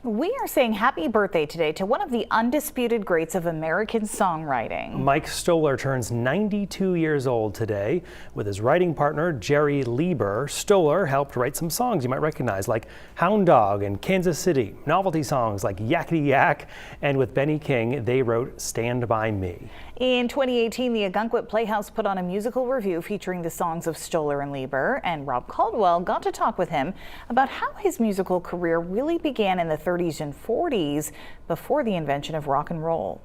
We are saying happy birthday today to one of the undisputed greats of American songwriting. Mike Stoller turns 92 years old today. With his writing partner, Jerry Lieber, Stoller helped write some songs you might recognize, like Hound Dog and Kansas City, novelty songs like Yakety Yak, and with Benny King, they wrote Stand By Me. In 2018, the Ogunquit Playhouse put on a musical review featuring the songs of Stoller and Lieber, and Rob Caldwell got to talk with him about how his musical career really began in the 30s and 40s before the invention of rock and roll.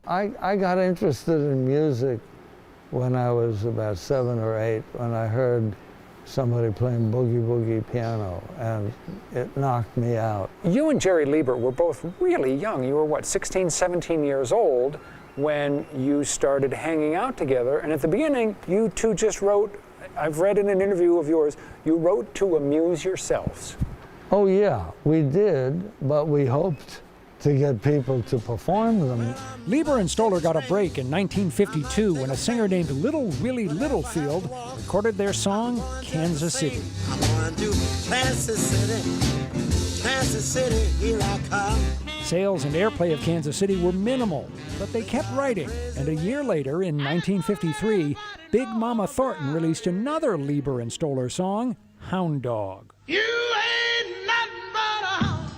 I got interested in music when I was about 7 or 8, when I heard somebody playing boogie woogie piano, and it knocked me out. You and Jerry Lieber were both really young. You were, what, 16, 17 years old when you started hanging out together, and at the beginning, you two just wrote, I've read in an interview of yours, you wrote to amuse yourselves. Oh yeah, we did, but we hoped to get people to perform them. Lieber and Stoller got a break in 1952 when a singer named Little Willie Littlefield recorded their song, Kansas City. I'm going to Kansas City, here I come. Sales and airplay of Kansas City were minimal, but they kept writing, and a year later, in 1953, Big Mama Thornton released another Lieber and Stoller song, Hound Dog. You ain't nothing but a hound.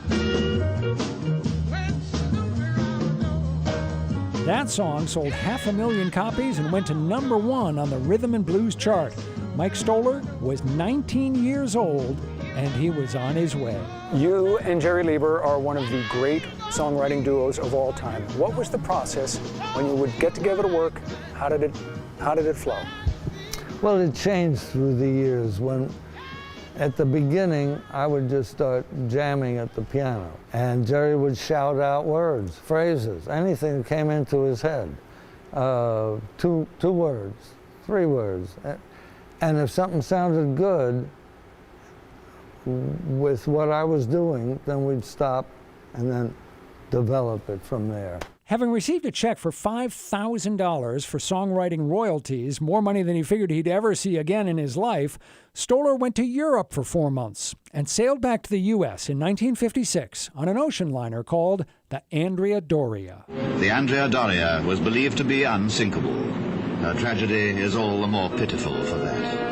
That song sold 500,000 copies and went to #1 on the rhythm and blues chart. Mike Stoller was 19 years old, and he was on his way. You and Jerry Lieber are one of the great songwriting duos of all time. What was the process when you would get together to work? How did it flow? Well, it changed through the years. When at the beginning, I would just start jamming at the piano, and Jerry would shout out words, phrases, anything that came into his head. 2 words, 3 words. And if something sounded good with what I was doing, then we'd stop and then develop it from there. Having received a check for $5,000 for songwriting royalties, more money than he figured he'd ever see again in his life, Stoller went to Europe for 4 months and sailed back to the U.S. in 1956 on an ocean liner called the Andrea Doria. The Andrea Doria was believed to be unsinkable. Her tragedy is all the more pitiful for that.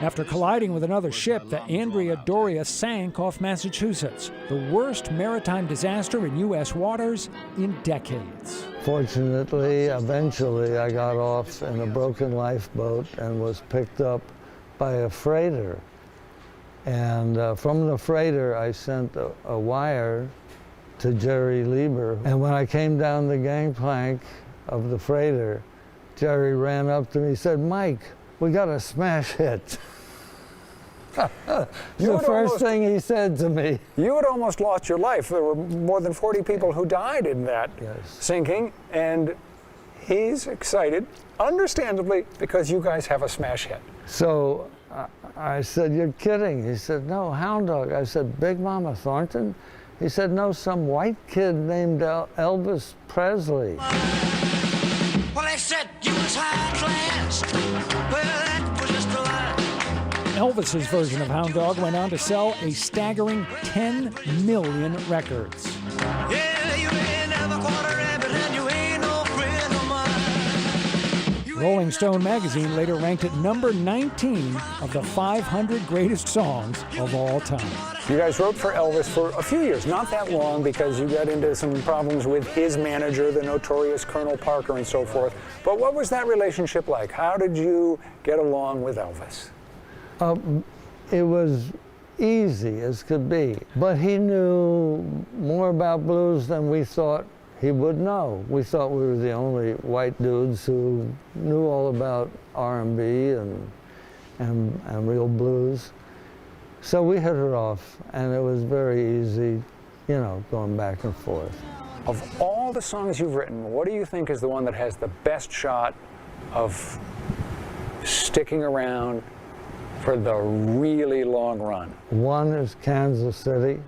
After colliding with another ship, the Andrea Doria sank off Massachusetts, the worst maritime disaster in U.S. waters in decades. Fortunately, eventually I got off in a broken lifeboat and was picked up by a freighter. And from the freighter, I sent a wire to Jerry Lieber. And when I came down the gangplank of the freighter, Jerry ran up to me and said, "Mike, we got a smash hit." The first thing he said to me. You had almost lost your life. There were more than 40 people who died in that sinking, and he's excited, understandably, because you guys have a smash hit. So I said, "You're kidding." He said, "No, Hound Dog." I said, "Big Mama Thornton?" He said, "No, some white kid named Elvis Presley." Well, they said you was high class. Well, that was just a lie. Elvis's version of Hound Dog went on to sell a staggering 10 million records. Yeah, you ain't never caught a rabbit and you ain't no friend of mine. Rolling Stone magazine later ranked it number 19 of the 500 greatest songs of all time. You guys wrote for Elvis for a few years, not that long, because you got into some problems with his manager, the notorious Colonel Parker, and so forth. But what was that relationship like? How did you get along with Elvis? It was easy as could be, but he knew more about blues than we thought he would know. We thought we were the only white dudes who knew all about R&B and real blues. So we hit it off, and it was very easy, you know, going back and forth. Of all the songs you've written, what do you think is the one that has the best shot of sticking around for the really long run? One is Kansas City,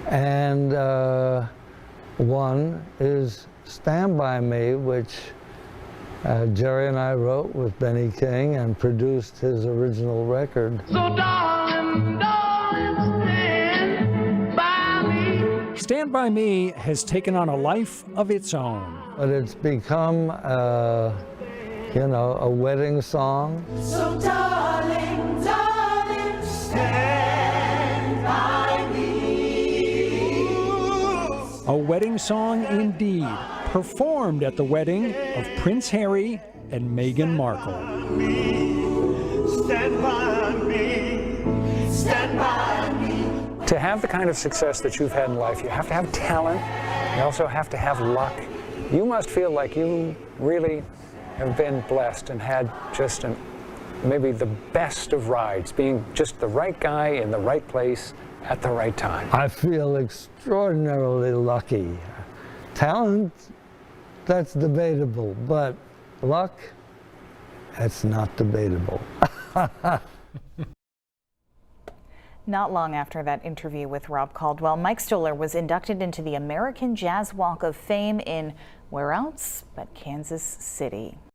and one is Stand By Me, which Jerry and I wrote with Benny King and produced his original record. So darling, darling, stand Stand By Me has taken on a life of its own. But it's become, you know, a wedding song. So darling, darling, stand by me. A wedding song indeed, performed at the wedding of Prince Harry and Meghan Markle. Stand by me, stand by me. To have the kind of success that you've had in life, you have to have talent. You also have to have luck. You must feel like you really have been blessed and had just maybe the best of rides, being just the right guy in the right place at the right time. I feel extraordinarily lucky. Talent, that's debatable, but luck, that's not debatable. Not long after that interview with Rob Caldwell, Mike Stoller was inducted into the American Jazz Walk of Fame in where else but Kansas City.